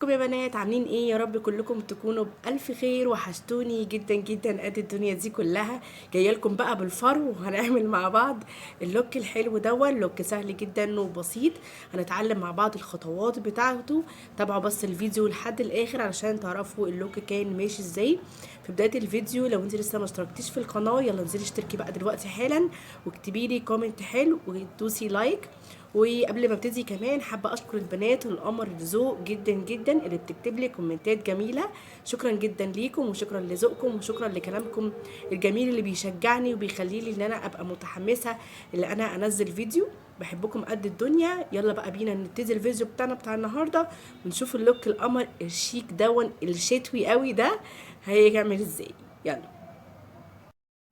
ازيكم يا بنات؟ عاملين ايه؟ يا رب كلكم تكونوا بألف خير. وحشتوني جدا جدا قد الدنيا دي كلها. جايه لكم بقى بالفرو وهنعمل مع بعض اللوك الحلو لوك سهل جدا وبسيط. هنتعلم مع بعض الخطوات بتاعته. تابعوا بس الفيديو لحد الاخر علشان تعرفوا اللوك كان ماشي ازاي. في بدايه الفيديو لو انت لسه ما اشتركتيش في القناه، يلا انزلي اشتركي بقى دلوقتي حالا، واكتبي لي كومنت حلو وتدوسي لايك. وقبل ما ابتدي كمان حابه اشكر البنات القمر الذوق جدا جدا اللي بتكتب لي كومنتات جميله. شكرا جدا ليكم وشكرا لذوقكم وشكرا لكلامكم الجميل اللي بيشجعني وبيخلي لي ان انا ابقى متحمسه ان انا انزل فيديو. بحبكم قد الدنيا. يلا بقى بينا نبتدي الفيديو بتاعنا بتاع النهارده ونشوف اللوك القمر الشيك دون الشتوي قوي ده هيعمل ازاي. يلا.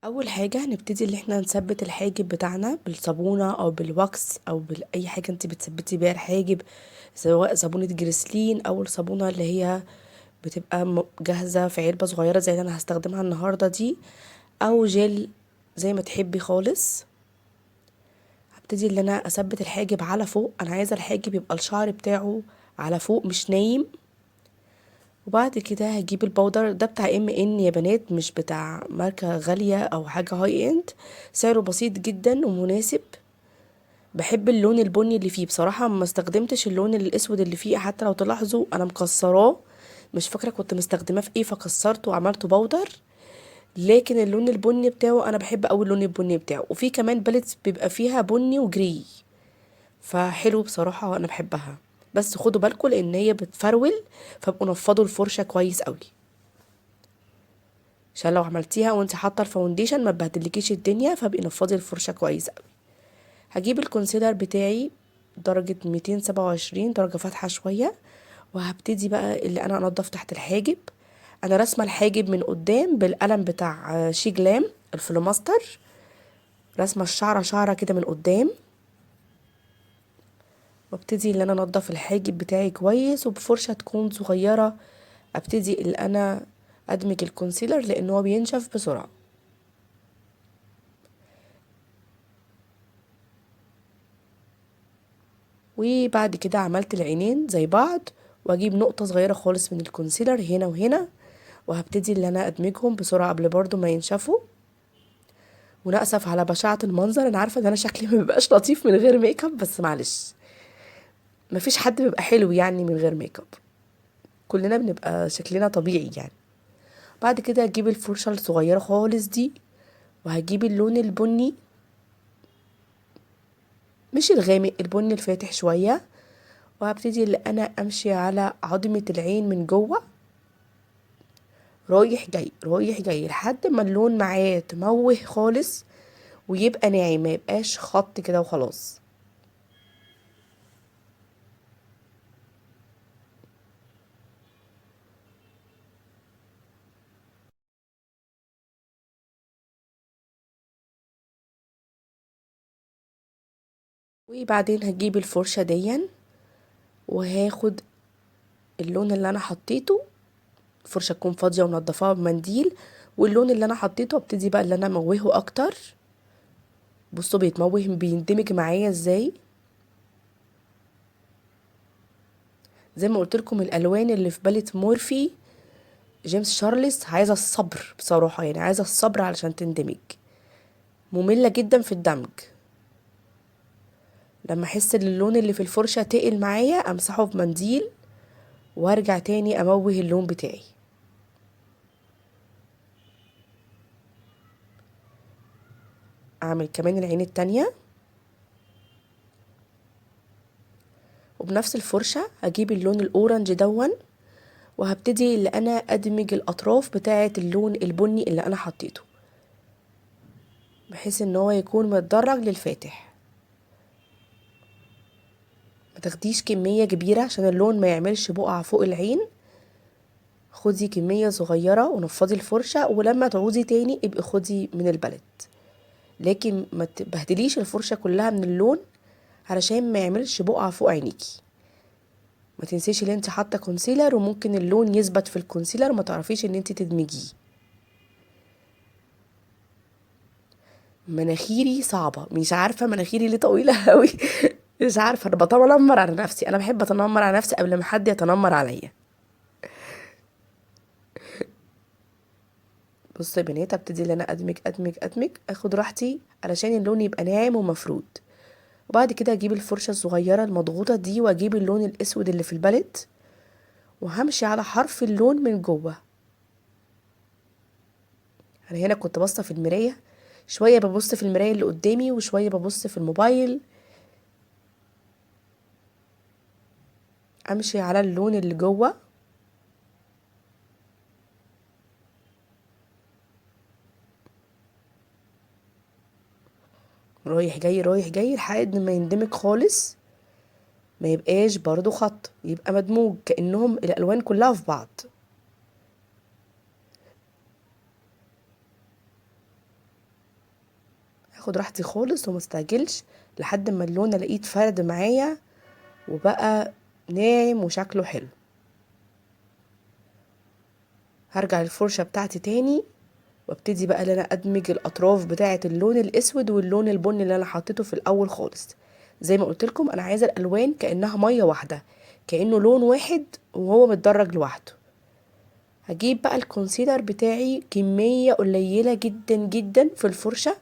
اول حاجه هنبتدي ان احنا نثبت الحاجب بتاعنا بالصابونه او بالواكس او باي حاجه انت بتثبتي بيها الحاجب، سواء صابونه جريسلين او الصابونه اللي هي بتبقى جاهزه في علبه صغيره زي اللي انا هستخدمها النهارده دي، او جل، زي ما تحبي خالص. هبتدي ان انا اثبت الحاجب على فوق. انا عايزه الحاجب يبقى الشعر بتاعه على فوق مش نايم. وبعد كده هجيب البودر ده بتاع ان يا بنات، مش بتاع ماركة غالية او حاجة هاي اند. سعره بسيط جدا ومناسب. بحب اللون البني اللي فيه بصراحة. ما استخدمتش اللون الاسود اللي فيه، حتى لو تلاحظوا انا مكسراه. مش فاكرة كنت مستخدماه في ايه فكسرته وعملته بودر. لكن اللون البني بتاعه انا بحب اوي اللون البني بتاعه. وفي كمان باليتس بيبقى فيها بني وجري، فحلو بصراحة انا بحبها. بس خدوا بالكم لان هي بتفرول، فابقوا نفضوا الفرشة كويس قوي عشان لو عملتيها وانت حاطه الفاونديشن ما تبهدلكيش الدنيا. فابقي نفضي الفرشه كويس قوي. هجيب الكونسيلر بتاعي درجه 227 درجه فاتحه شويه، وهبتدي بقى اللي انا انضف تحت الحاجب. انا رسمه الحاجب من قدام بالقلم بتاع شيجلام الفلوماستر. رسمه الشعره شعره كده من قدام، وابتدي اللي انا انضف الحاجب بتاعي كويس وبفرشه تكون صغيره. ابتدي اللي انا ادمج الكونسيلر لان هو بينشف بسرعه. وبعد كده عملت العينين زي بعض، واجيب نقطة صغيرة خالص من الكونسيلر هنا وهنا، وهبتدي اللي انا ادمجهم بسرعة قبل برضو ما ينشفوا. ونأسف على بشاعة المنظر، انا عارفة ان انا شكلي ما بيبقاش لطيف من غير ميك اب، بس معلش، مفيش حد بيبقى حلو يعني من غير ميك اب. كلنا بنبقى شكلنا طبيعي يعني. بعد كده هجيب الفرشة الصغيرة خالص دي، وهجيب اللون البني، مش الغامق، البني الفاتح شوية. وهبتدي اللي انا امشي على عظمة العين من جوه، رايح جاي رايح جاي لحد ما اللون معاه تموه خالص ويبقى ناعم، ما يبقاش خط كده وخلاص. وبعدين هجيب الفرشة ديا وهاخد اللون اللي انا حطيته. الفرشة تكون فاضية ومنضفاها بمنديل، واللون اللي انا حطيته ابتدي بقى اللي انا اموهه اكتر. بصوا بيتموه بيندمج معايا ازاي. زي ما قلت لكم الالوان اللي في باليت مورفي جيمس شارلز عايزه الصبر بصراحه، يعني عايزه الصبر علشان تندمج. ممله جدا في الدمج. لما احس ان اللون اللي في الفرشه تقل معايا امسحه بمنديل، وارجع تاني اموه اللون بتاعي. اعمل كمان العين التانية، وبنفس الفرشة اجيب اللون الاورنج دون، وهبتدي اللي انا ادمج الاطراف بتاعة اللون البني اللي انا حطيته، بحيث ان هو يكون متدرج للفاتح. ما تاخديش كمية كبيرة عشان اللون ما يعملش بقع فوق العين. خدي كمية صغيرة ونفضي الفرشة، ولما تعوزي تاني ابقي خدي من البلد. لكن ما تبهدليش الفرشة كلها من اللون علشان ما يعملش بقع فوق عينيكي. ما تنسيش ان انت حاطه كونسيلر وممكن اللون يثبت في الكونسيلر وما تعرفيش ان انت تدمجيه. مناخيري صعبه، مش عارفه مناخيري ليه طويله قوي. مش عارفه، انا بتنمر على نفسي. انا بحب اتنمر على نفسي قبل ما حد يتنمر عليا. بصوا يا بنات، ابتدي ان انا ادمج ادمج ادمج، اخد راحتي علشان اللون يبقى ناعم ومفرود. وبعد كده اجيب الفرشه الصغيره المضغوطه دي واجيب اللون الاسود اللي في الباليت، وهمشي على حرف اللون من جوه. انا هنا كنت باصه في المرايه، شويه ببص في المرايه اللي قدامي وشويه ببص في الموبايل، امشي على اللون اللي جوه. رايح جاي رايح جاي لحد ما يندمج خالص، ما يبقاش برضو خط، يبقى مدموج كأنهم الالوان كلها في بعض. هاخد راحتي خالص وما استعجلش لحد ما اللون الاقيه اتفرد معايا وبقى ناعم وشكله حلو. هرجع للفرشه بتاعتي تاني وابتدي بقى ان انا ادمج الاطراف بتاعه اللون الاسود واللون البني اللي انا حطيته في الاول خالص. زي ما قلت لكم انا عايزه الالوان كانها ميه واحده، كانه لون واحد وهو متدرج لوحده. هجيب بقى الكونسيلر بتاعي كميه قليله جدا جدا في الفرشه،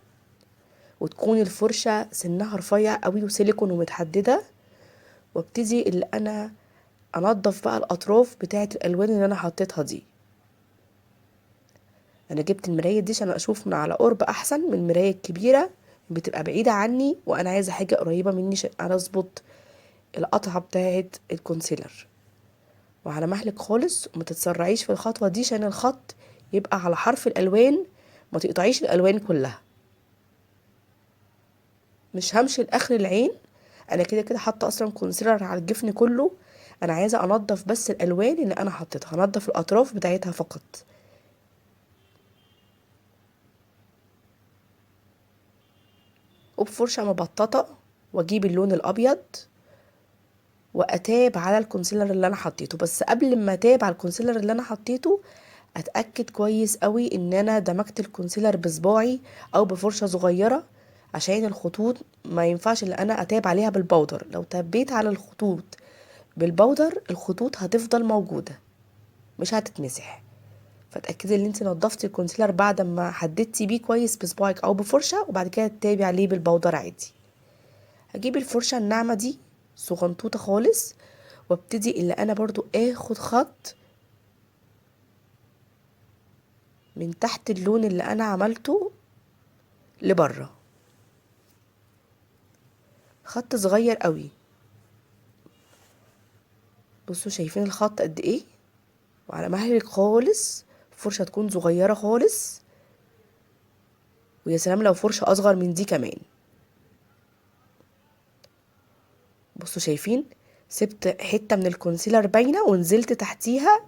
وتكون الفرشه سنها رفيع قوي وسيليكون ومتحدده، وابتدي اللي انا انضف بقى الاطراف بتاعه الالوان اللي انا حطيتها دي. انا جبت المرايه دي عشان اشوف من على قرب احسن من المرايه الكبيره، بتبقى بعيده عني وانا عايزه حاجه قريبه مني عشان انا اظبط القطعه بتاعه الكونسيلر. وعلى مهلك خالص وما تتسرعيش في الخطوه دي عشان الخط يبقى على حرف الالوان، ما تقطعيش الالوان كلها. مش همشي لاخر العين، انا كده كده حاطه اصلا كونسيلر على الجفن كله. انا عايزه انضف بس الالوان اللي انا حطيتها، انضف الاطراف بتاعتها فقط. وبفرشه مبططه واجيب اللون الابيض واتاب على الكونسيلر اللي انا حطيته. بس قبل ما اتاب على الكونسيلر اللي انا حطيته اتاكد كويس قوي ان انا دمجت الكونسيلر بصباعي او بفرشه صغيره، عشان الخطوط ما ينفعش اللي انا اتاب عليها بالبودر. لو تبيت على الخطوط بالبودر الخطوط هتفضل موجوده مش هتتمسح. فتاكدي ان انت نضفتي الكونسيلر بعد ما حددتي بيه كويس بصباعك او بفرشه، وبعد كده تتابي عليه بالبودر عادي. هجيب الفرشه الناعمه دي صغنطوطه خالص، وابتدي اللي انا برضو اخد خط من تحت اللون اللي انا عملته لبره، خط صغير قوي. بصوا شايفين الخط قد ايه؟ وعلى مهلك خالص، فرشة تكون صغيرة خالص، ويا سلام لو فرشة اصغر من دي كمان. بصوا شايفين، سبت حتة من الكونسيلر باينة ونزلت تحتيها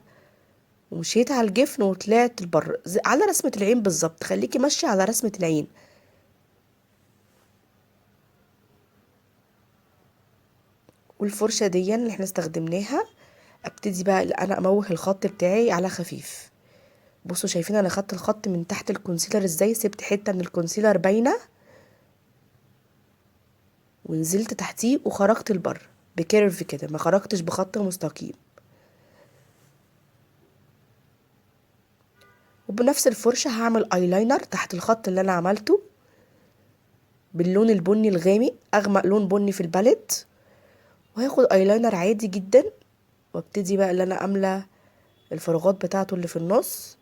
ومشيت على الجفن وطلعت لبره على رسمة العين بالظبط. خليكي ماشية على رسمة العين. والفرشة دي اللي احنا استخدمناها ابتدي بقى انا اموه الخط بتاعي على خفيف. بصوا شايفين انا خدت الخط من تحت الكونسيلر ازاي، سبت حته من الكونسيلر باينه ونزلت تحتيه وخرجت لبره بكيرف كده، ما خرجتش بخط مستقيم. وبنفس الفرشه هعمل ايلاينر تحت الخط اللي انا عملته باللون البني الغامق، اغمق لون بني في الباليت. وهاخد ايلاينر عادي جدا وابتدي بقى اللي انا املى الفراغات بتاعته اللي في النص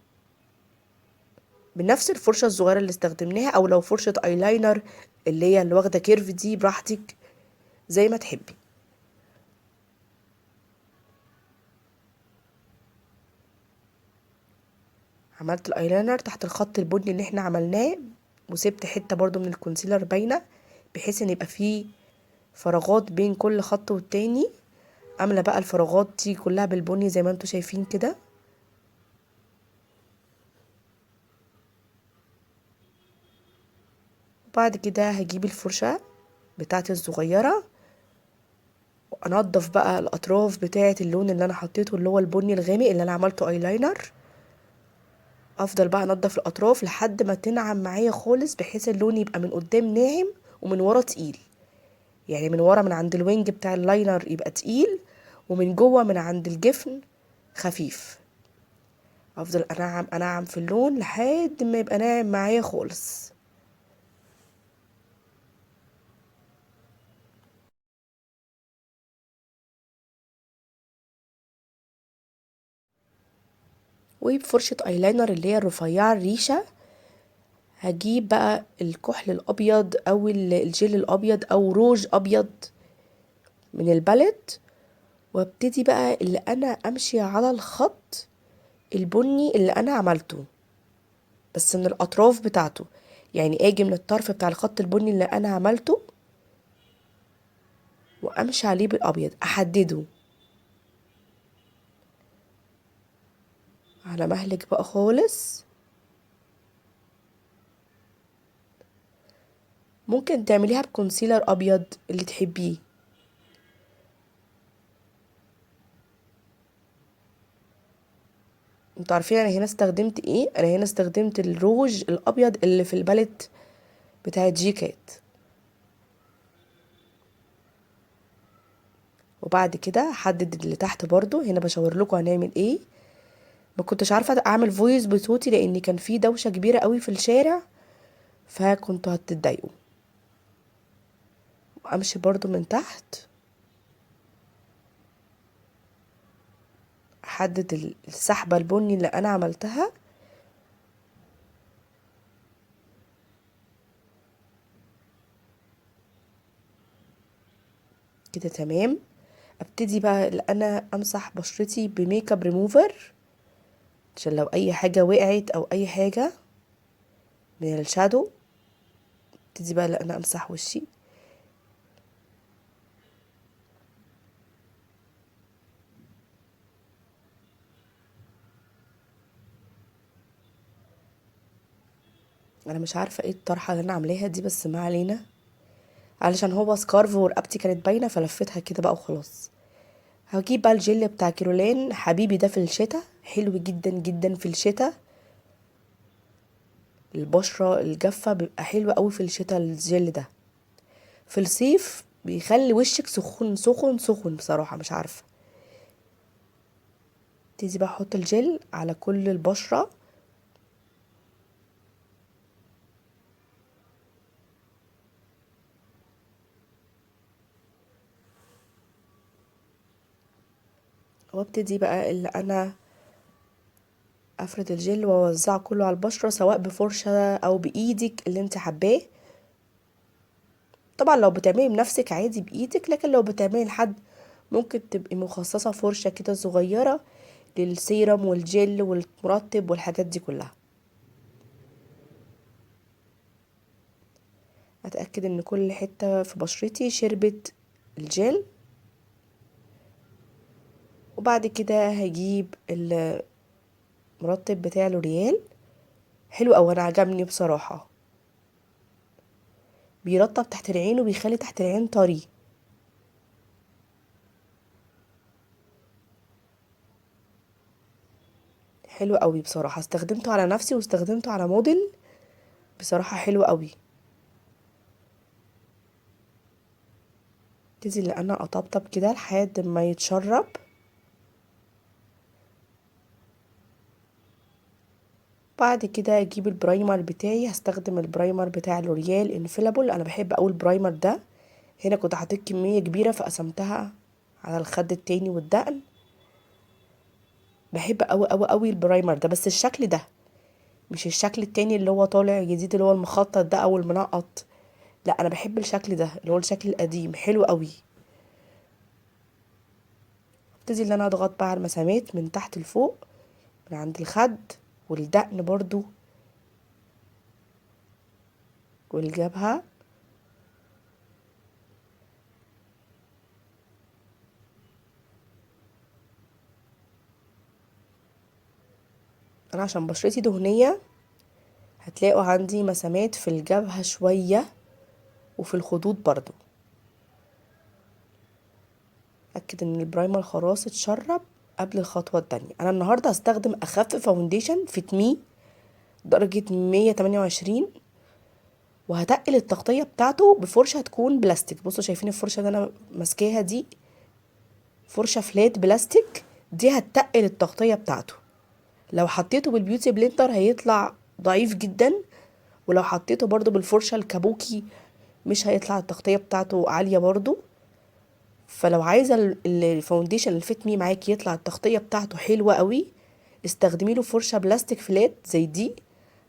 بنفس الفرشه الصغيره اللي استخدمناها، او لو فرشه ايلاينر اللي هي اللي واخده كيرف دي براحتك زي ما تحبي. عملت الايلاينر تحت الخط البني اللي احنا عملناه، وسبت حته برضو من الكونسيلر باينه بحيث ان يبقى فيه فراغات بين كل خط والتاني. املى بقى الفراغات دي كلها بالبني زي ما انتوا شايفين كده. وبعد كده هجيب الفرشه بتاعتي الصغيره وانضف بقى الاطراف بتاعه اللون اللي انا حطيته اللي هو البني الغامق اللي انا عملته ايلاينر. افضل بقى انضف الاطراف لحد ما تنعم معايا خالص بحيث اللون يبقى من قدام ناعم ومن ورا تقيل. يعني من ورا من عند الوينج بتاع اللاينر يبقى تقيل، ومن جوه من عند الجفن خفيف. افضل انعم انعم في اللون لحد ما يبقى ناعم معايا خالص. وبفرشة ايلاينر اللي هي الرفيعة الريشة، هجيب بقى الكحل الابيض او الجل الابيض او روج ابيض من الباليت، وابتدي بقى اللي انا امشي على الخط البني اللي انا عملته بس من الاطراف بتاعته. يعني اجي من الطرف بتاع الخط البني اللي انا عملته وامشي عليه بالابيض، احدده على مهلك بقى خالص. ممكن تعمليها بكونسيلر ابيض اللي تحبيه. انتوا عارفين انا هنا استخدمت ايه؟ انا هنا استخدمت الروج الابيض اللي في الباليت بتاعت جيكات. وبعد كده هحدد اللي تحت برضو. هنا بشاور لكم هنعمل ايه. ما كنتش عارفه اعمل فويس بصوتي لان كان في دوشه كبيره قوي في الشارع، فكنتوا هتتضايقوا. امشي برضو من تحت، احدد السحبه البني اللي انا عملتها كده تمام. ابتدي بقى اللي انا امسح بشرتي بميك اب ريموفر عشان لو اي حاجه وقعت او اي حاجه من الشادو. ابتدي بقى اللي انا امسح وشي. انا مش عارفه ايه الطرحه اللي انا عاملاها دي، بس ما علينا، علشان هو سكارف ورقبتي كانت باينه فلفتها كده بقى وخلاص. هجيب بقى الجل بتاع كيرولين حبيبي ده، في الشتاء حلو جدا جدا. في الشتاء البشرة الجافة بيبقى حلو قوي في الشتاء الجل ده. في الصيف بيخلي وشك سخن سخن سخن بصراحة، مش عارفة. تيجي بقى احط الجل على كل البشرة. وابتدي بقى اللي انا افرد الجل واوزعه كله على البشرة، سواء بفرشة او بايدك اللي انت حباه. طبعا لو بتعملي بنفسك عادي بايدك، لكن لو بتعملي لحد ممكن تبقي مخصصة فرشة كده صغيرة للسيرم والجل والمرطب والحاجات دي كلها. اتأكد ان كل حتة في بشرتي شربت الجل. وبعد كده هجيب المرطب بتاع لوريال، حلو اوي انا عجبني بصراحة. بيرطب تحت العين وبيخلي تحت العين طري. حلو قوي بصراحة، استخدمته على نفسي واستخدمته على موديل، بصراحة حلو قوي. ابتدي اللي انا اطبطب كده لحد ما يتشرب. بعد كده اجيب البرايمر بتاعي. هستخدم البرايمر بتاع لوريال انفيلابل، انا بحب اوي البرايمر ده. هنا كنت حطيت كمية كبيرة فقسمتها على الخد التاني والدقن. بحب اوي اوي اوي البرايمر ده، بس الشكل ده مش الشكل التاني اللي هو طالع جديد اللي هو المخطط ده او المنقط. لا انا بحب الشكل ده اللي هو الشكل القديم، حلو قوي. ابتدي ان انا اضغط بقى على المسامات من تحت لفوق، من عند الخد والدقن برضو والجبهة. انا عشان بشرتي دهنية هتلاقوا عندي مسامات في الجبهة شوية وفي الخدود برضو. اتاكد ان البرايمر خلاص اتشرب قبل الخطوة التانية. انا النهاردة هستخدم اخف فاونديشن فيت مي درجة 128، وهتقل التغطية بتاعته بفرشة تكون بلاستيك. بصوا شايفين الفرشة اللي انا ماسكاها دي؟ فرشة فلات بلاستيك، دي هتقل التغطية بتاعته. لو حطيته بالبيوتي بلندر هيطلع ضعيف جدا، ولو حطيته برضو بالفرشة الكابوكي مش هيطلع التغطية بتاعته عالية برضو. فلو عايزة الفاونديشن الفيت مي معاكي يطلع التغطية بتاعته حلوة قوي، استخدمي له فرشة بلاستيك فلات زي دي،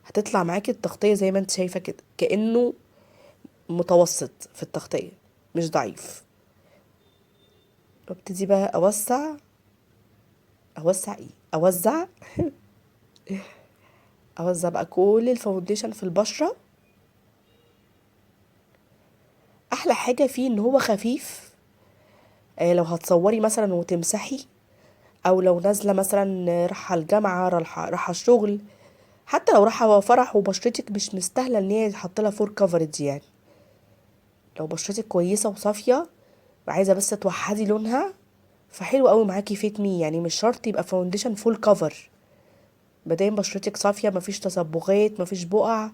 هتطلع معاكي التغطية زي ما انت شايفة كده، كأنه متوسط في التغطية مش ضعيف. وابتدي بقى اوسع ايه اوزع اوزع بقى كل الفاونديشن في البشرة. احلى حاجة فيه ان هو خفيف. لو هتصوري مثلا وتمسحي، او لو نازلة مثلا رايحة الجامعة رايحة الشغل، حتى لو رايحة فرح وبشرتك مش مستاهلة ان هي يتحط لها فور كفرج يعني، لو بشرتك كويسة وصافية وعايزة بس توحدي لونها، فحلو قوي معاكي فيت مي. يعني مش شرط يبقى فاونديشن فول كفر، مادام بشرتك صافية مفيش تصبغات مفيش بقع.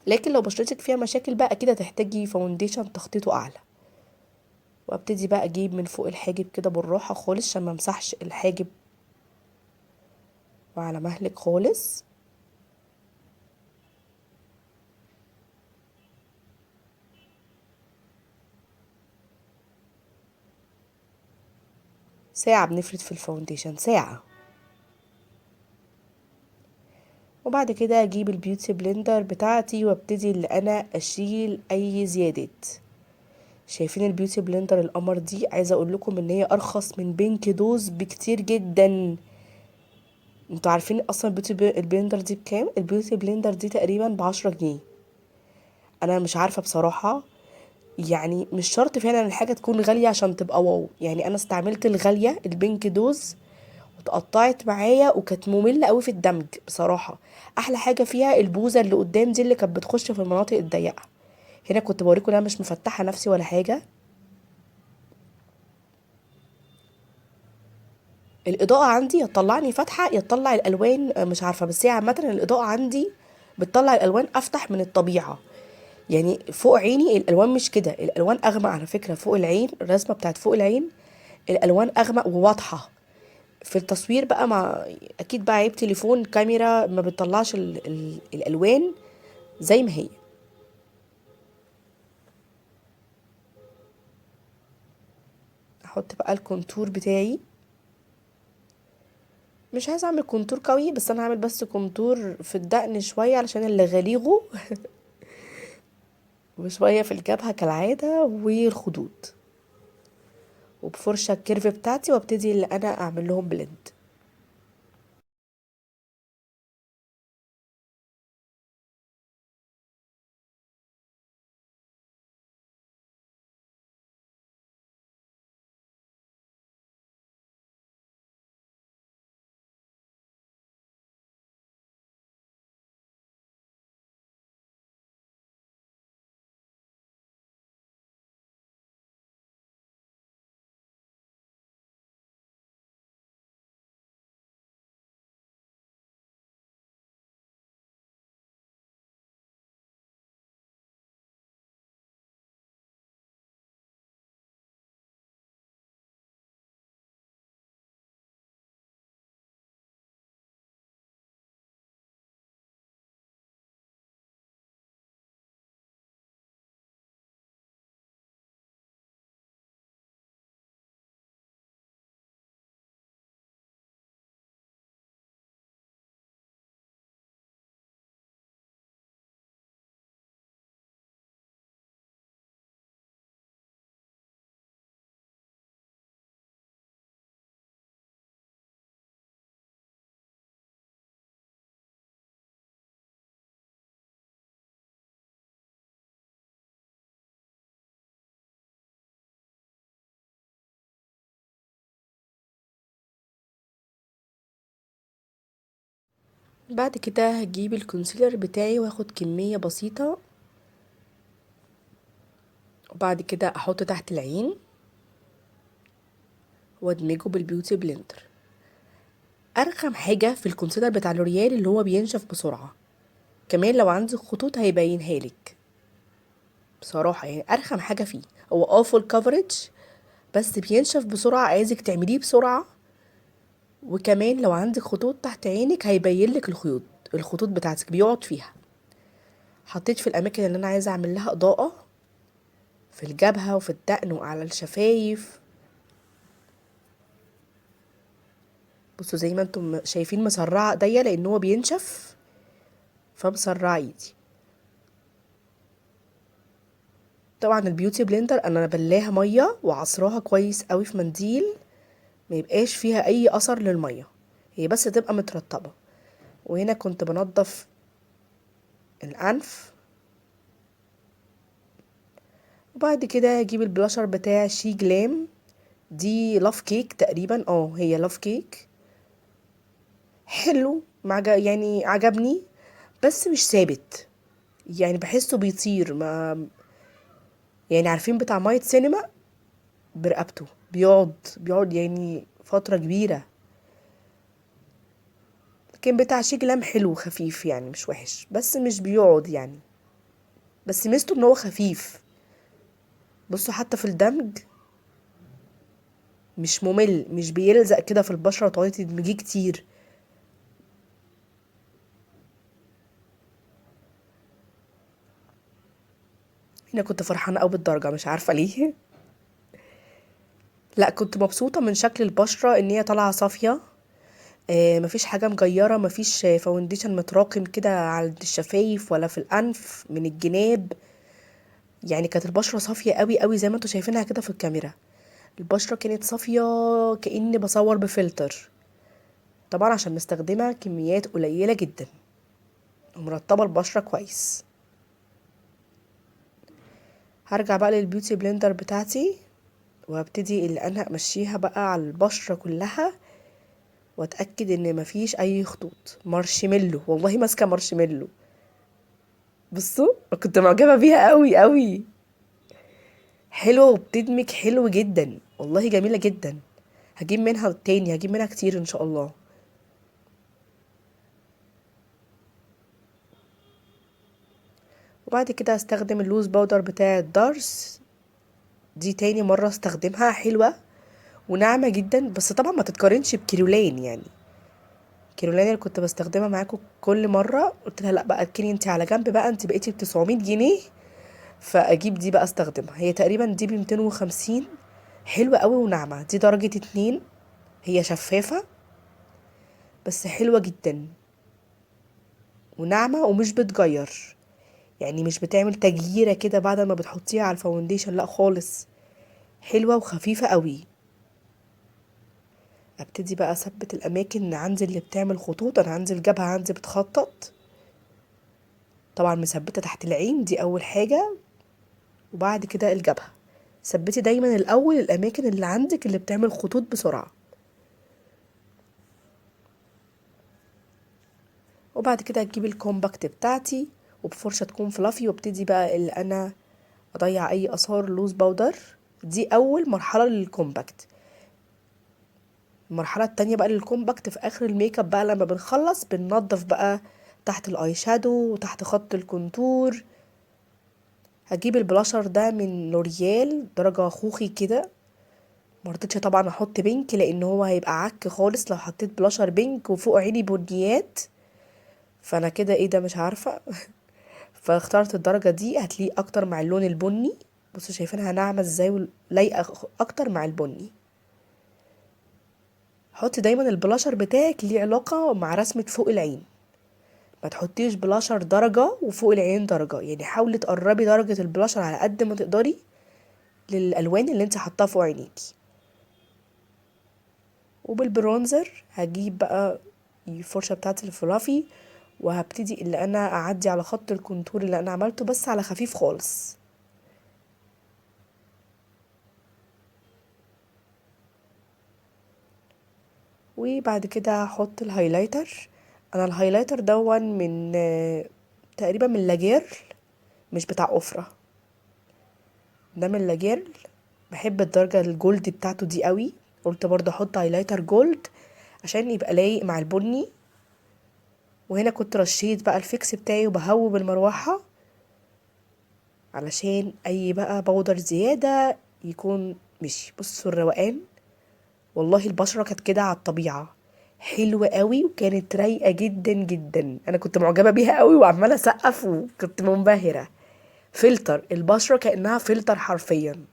لكن لو بشرتك فيها مشاكل بقى اكيد هتحتاجي فاونديشن تخطيطه اعلى. وابتدي بقى اجيب من فوق الحاجب كده بالراحة خالص عشان ما امسحش الحاجب، وعلى مهلك خالص. ساعة بنفرد في الفاونديشن، ساعة. وبعد كده اجيب البيوتي بلندر بتاعتي وابتدي اللي انا اشيل اي زيادات. شايفين البيوتي بلندر القمر دي؟ عايزه اقول لكم ان هي ارخص من بينك دوز بكتير جدا. انتوا عارفين اصلا البلندر دي بكام؟ البيوتي بلندر دي تقريبا ب10 جنيه. انا مش عارفه بصراحه، يعني مش شرط فعلا الحاجه تكون غاليه عشان تبقى واو. يعني انا استعملت الغاليه البينك دوز وتقطعت معايا وكانت ممله قوي في الدمج بصراحه. احلى حاجه فيها البوزه اللي قدام دي اللي كانت بتخش في المناطق الضيقه. هنا كنت بوريكم ان انا مش مفتحه نفسي ولا حاجه. الاضاءه عندي يا تطلعني فاتحه يا تطلع الالوان مش عارفه، بس هي عامه الاضاءه عندي بتطلع الالوان افتح من الطبيعه. يعني فوق عيني الالوان مش كده، الالوان اغمق على فكره فوق العين، الرسمه بتاعت فوق العين الالوان اغمق وواضحه. في التصوير بقى مع اكيد بقى عيب تليفون كاميرا ما بتطلعش الالوان زي ما هي. احط بقى الكونتور بتاعي. مش عايزه اعمل كونتور قوي، بس انا هعمل بس كونتور في الدقن شويه علشان اللي غليغه وشويه في الجبهه كالعاده والخدود، وبفرشه الكيرف بتاعتي وابتدي اللي انا اعمل لهم بلند. بعد كده هجيب الكونسيلر بتاعي واخد كميه بسيطه، وبعد كده احطه تحت العين وادمجه بالبيوتي بلندر. ارخم حاجه في الكونسيلر بتاع لوريال اللي هو بينشف بسرعه، كمان لو عندك خطوط هيبينها لك بصراحه. يعني ارخم حاجه فيه هو فول كفرج بس بينشف بسرعه، عايزك تعمليه بسرعه وكمان لو عندك خطوط تحت عينك هيبين لك الخطوط بتاعتك بيقعد فيها. حطيت في الاماكن اللي انا عايزه اعمل لها اضاءه، في الجبهه وفي الدقن وعلى الشفايف. بصوا زي ما انتم شايفين مسرعه ايديا لان هو بينشف، فمسرعه ايدي. طبعا البيوتي بلندر انا بلاها ميه وعصراها كويس قوي في منديل، ما يبقاش فيها اي اثر للميه، هي بس تبقى مترطبه. وهنا كنت بنضف الانف. وبعد كده اجيب البلاشر بتاع شي جلام، دي لاف كيك تقريبا، هي لاف كيك. حلو يعني عجبني، بس مش ثابت، يعني بحسه بيطير. ما يعني عارفين بتاع مايت سينما برقبته بيقعد يعني فترة كبيرة. لكن بتاع شي جلام حلو خفيف يعني مش وحش، بس مش بيقعد يعني، بس ميزته ان هو خفيف. بصوا حتى في الدمج مش ممل، مش بيلزق كده في البشرة وتقعدي تدمجيه كتير. هنا كنت فرحانة قوي بالدرجة، مش عارفة ليه. لا كنت مبسوطة من شكل البشرة ان هي طالعة صافية. مفيش حاجة مجيرة، مفيش فاونديشن متراكم كده على الشفايف ولا في الأنف من الجناب. يعني كانت البشرة صافية قوي قوي زي ما انتوا شايفينها كده في الكاميرا. البشرة كانت صافية كأني بصور بفلتر، طبعا عشان مستخدمة كميات قليلة جدا ومرطبة البشرة كويس. هرجع بقى للبيوتي بلندر بتاعتي، وهبتدي اللي انا امشيها بقى على البشرة كلها، واتأكد ان مفيش اي خطوط. مارشميلو، والله ماسكة مارشميلو. بصوا كنت معجبة بيها قوي قوي. حلوة وبتدمج حلو جدا، والله جميلة جدا. هجيب منها تاني، هجيب منها كتير ان شاء الله. وبعد كده هستخدم اللوز باودر بتاع دارس، دي تاني مرة استخدمها. حلوة وناعمة جدا، بس طبعا ما تتقارنش بكيرولين يعني. كيرولين اللي كنت بستخدمها معاكم كل مرة قلت لها لا بقى اركني انت على جنب بقى، انت بقيتي ب 900 جنيه، فاجيب دي بقى استخدمها. هي تقريبا دي ب 250. حلوة قوي وناعمة، دي درجة 2. هي شفافة بس حلوة جدا وناعمة ومش بتجير، يعني مش بتعمل تجييرة كده بعد ما بتحطيها على الفاونديشن، لا خالص. حلوة وخفيفة قوي. ابتدي بقى اثبت الاماكن عندي اللي بتعمل خطوط. انا عندي الجبهة عندي بتخطط، طبعا مثبتة تحت العين دي اول حاجة، وبعد كده الجبهة. ثبتي دايما الاول الاماكن اللي عندك اللي بتعمل خطوط بسرعة. وبعد كده هتجيب الكومباكت بتاعتي وبفرشة تكون فلافي، وابتدي بقى اللي انا اضيع اي اثار لوز باودر. دي اول مرحلة للكومباكت. المرحلة التانية بقى للكومباكت في اخر الميك اب بقى، لما بنخلص بننضف بقى تحت الاي شادو وتحت خط الكونتور. هجيب البلاشر ده من لوريال درجة خوخي كده. مرضتش طبعا احط بينك لان هو هيبقى عك خالص لو حطيت بلاشر بينك وفوق عيني بنيات، فانا كده ايه ده مش عارفة. فاخترت الدرجة دي هتليق اكتر مع اللون البني. بصوا شايفينها ناعمة ازاي ولايقة اكتر مع البني. حطي دايما البلاشر بتاعك ليه علاقة مع رسمة فوق العين، ما تحطيش بلاشر درجة وفوق العين درجة، يعني حاولي تقربي درجة البلاشر على قد ما تقدري للألوان اللي انت حطاها فوق عينيكي. وبالبرونزر هجيب بقى الفرشة بتاعتي الفلافي، وهبتدي اللي انا اعدي على خط الكونتور اللي انا عملته بس على خفيف خالص. وبعد كده هحط الهايلايتر. انا الهايلايتر دون من تقريبا من لاجيرل، مش بتاع اوفرا، ده من لاجيرل. بحب الدرجة الجولد بتاعته دي قوي، قلت برضه احط هايلايتر جولد عشان يبقى لايق مع البني. وهنا كنت رشيت بقى الفيكس بتاعي وبهوب المروحة علشان اي بقى بودر زيادة يكون مشي. بصوا الروقان، والله البشرة كانت كده على الطبيعة، حلوة قوي وكانت رايقة جدا جدا. انا كنت معجبة بيها قوي وعمالة اسقف وكنت منبهرة. فلتر البشرة كأنها فلتر حرفيا.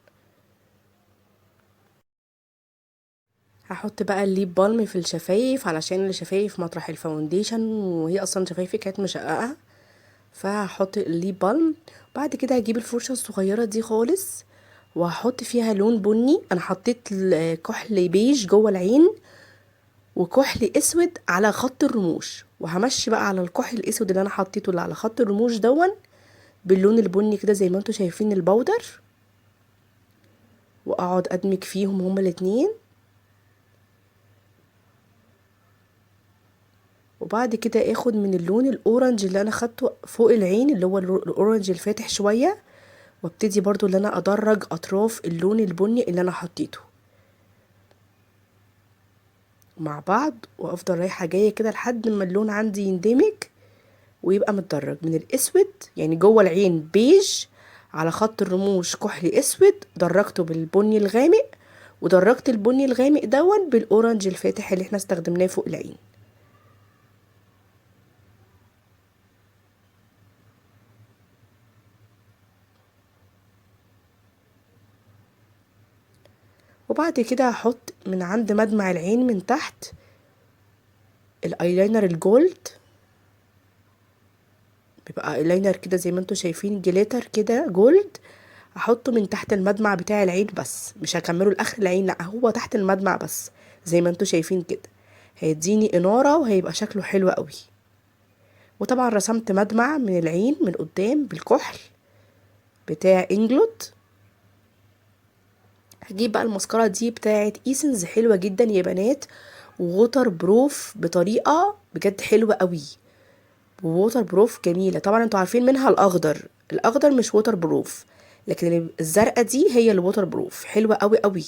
هحط بقى الليب بالم في الشفايف علشان الشفايف مطرح الفاونديشن، وهي اصلا شفايفي كانت مشققة، فهحط الليب بالم. بعد كده هجيب الفرشة الصغيرة دي خالص وهحط فيها لون بني. انا حطيت كحل بيج جوه العين وكحل اسود على خط الرموش، وهمشي بقى على الكحل الاسود اللي انا حطيته اللي على خط الرموش دون باللون البني كده زي ما انتوا شايفين البودر، واقعد ادمج فيهم هما الاتنين. وبعد كده اخد من اللون الاورنج اللي انا خدته فوق العين اللي هو الاورنج الفاتح شوية، وابتدي برضو اللي انا ادرج اطراف اللون البني اللي انا حطيته مع بعض، وافضل رايحة جاية كده لحد ما اللون عندي يندمج ويبقى متدرج من الاسود، يعني جوه العين بيج على خط الرموش كحلي اسود، درجته بالبني الغامق، ودرجت البني الغامق دون بالاورنج الفاتح اللي احنا استخدمناه فوق العين. وبعد كده هحط من عند مدمع العين من تحت الايلاينر الجولد. بيبقى ايلاينر كده زي ما انتوا شايفين جليتر كده جولد، احطه من تحت المدمع بتاع العين بس، مش هكمله لاخر العين، لا هو تحت المدمع بس زي ما انتوا شايفين كده. هيديني انارة وهيبقى شكله حلو قوي. وطبعا رسمت مدمع من العين من قدام بالكحل بتاع انجلوت. هجيب بقى المسكرة دي بتاعت ايسنز، حلوة جدا يا بنات، ووتر بروف بطريقة بجد حلوة قوي، ووتر بروف جميلة. طبعا انتوا عارفين منها الاخضر، الاخضر مش ووتر بروف، لكن الزرقاء دي هي الووتر بروف، حلوة قوي قوي.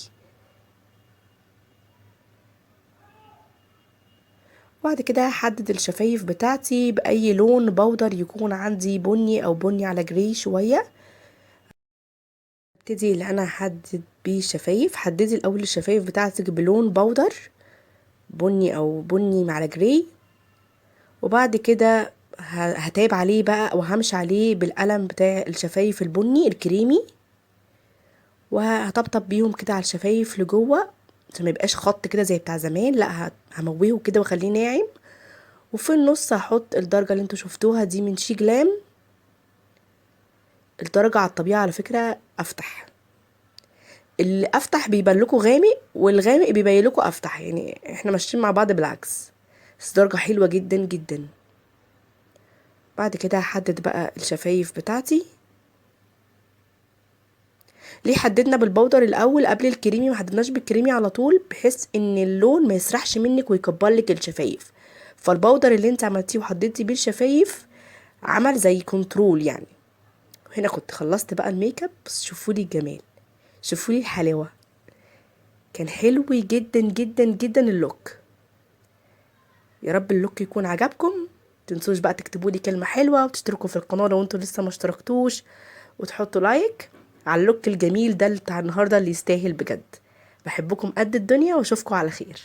بعد كده هحدد الشفايف بتاعتي باي لون بودر يكون عندي بني او بني على جري شوية. ابتدي اللي انا احدد بيه الشفايف. حددي الاول الشفايف بتاعتك بلون بودر بني او بني على جراي، وبعد كده هتاب عليه بقى وهمشي عليه بالقلم بتاع الشفايف البني الكريمي، وهطبطب بيهم كده على الشفايف لجوه عشان ما يبقاش خط كده زي بتاع زمان، لا همويه كده واخليه ناعم. وفي النص هحط الدرجه اللي انتوا شفتوها دي من شي جلام. الدرجه على الطبيعه على فكره افتح، اللي افتح بيبان لكم غامق والغامق بيبين لكم افتح، يعني احنا ماشيين مع بعض بالعكس، بس درجة حلوة جدا جدا. بعد كده هحدد بقى الشفايف بتاعتي. ليه حددنا بالبودر الاول قبل الكريمي، ما حددناش بالكريمي على طول، بحيث ان اللون ما يسرحش منك ويكبر لك الشفايف. فالبودر اللي انت عملتيه وحددتي بيه الشفايف عمل زي كنترول يعني. هنا كنت خلصت بقى الميك اب، بس شوفوا لي الجمال، شوفوا لي الحلاوة، كان حلو جدا جدا جدا اللوك. يا رب اللوك يكون عجبكم. تنسوش بقى تكتبوا لي كلمة حلوة وتشتركوا في القناة لو انتوا لسه ما اشتركتوش، وتحطوا لايك على اللوك الجميل ده بتاع النهاردة اللي يستاهل بجد. بحبكم قد الدنيا واشوفكم على خير.